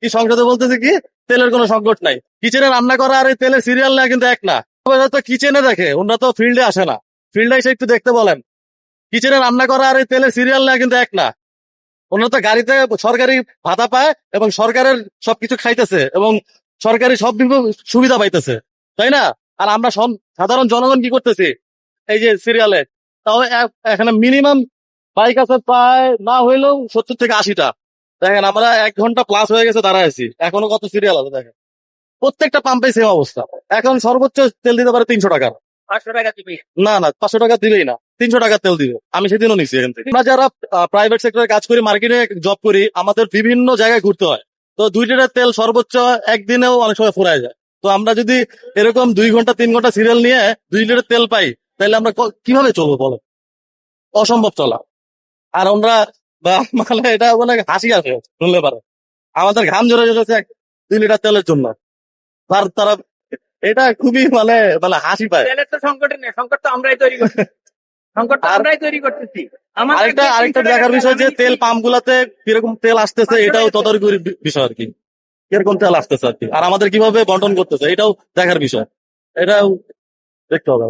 কি সংসদে বলতেছে কি তেলের কোনো সংকট নাই। কিচেনে রান্না করা আর এই তেলের সিরিয়াল নেওয়া কিন্তু এক না। তো কিচেনে দেখে, ওনারা তো ফিল্ডে আসে না। ফিল্ডে এসে একটু দেখতে বলেন, কিচেনে রান্না করা আর এই তেলের সিরিয়াল নেওয়া কিন্তু এক না। ওনারা তো গাড়িতে সরকারি ভাতা পায় এবং সরকারের সবকিছু খাইতেছে এবং সরকারি সব সুবিধা পাইতেছে, তাই না? আর আমরা সাধারণ জনগণ কি করতেছি এই যে সিরিয়ালে? তাও এখানে মিনিমাম বাইক আছে প্রায় না হইলেও 70 থেকে 80টা। দেখেন আমরা 1 ঘন্টা প্লাস হয়ে গেছে দাঁড়ায় আছি, এখনো কত সিরিয়াল আছে দেখেন। প্রত্যেকটা পাম্পে সেম অবস্থা। এখন সর্বোচ্চ তেল দিতে পারে 300 টাকা। 500 টাকা দিবি? না না, 500 টাকা দিবেই না, 300 টাকা তেল দিবে। আমি সেদিনও নিচ্ছি এখান থেকে। আমরা যারা প্রাইভেট সেক্টরে কাজ করি, মার্কেটে জব করি, আমাদের বিভিন্ন জায়গায় ঘুরতে হয়। তো 2 লিটার তেল সর্বোচ্চ একদিনেও অনেক সময় ফুরায় যায়। তো আমরা যদি এরকম 2 ঘন্টা 3 ঘন্টা সিরিয়াল নিয়ে 2 লিটার তেল পাই, তাহলে আমরা কিভাবে চলবো বলো? অসম্ভব চলা। আর আমরা মানে এটা মানে হাসি আসে শুনলে পারে। আমাদের ঘাম ঝরে যেতেছে 2 লিটার তেলের জন্য। আর তারা এটা খুবই মানে মানে হাসি পায়। তেলের তো সংকট নেই, সংকট তো আমরাই তৈরি করছি। সংকট তো আমরাই তৈরি করতেছি। আরেকটা দেখার বিষয় যে তেল পাম্প গুলাতে কিরকম তেল আসতেছে, এটাও তদারকির বিষয় আর কি। কিরকম তেল আসতেছে আর কি, আর আমাদের কিভাবে বন্টন করতেছে এটাও দেখার বিষয়। এটাও দেখতে হবে।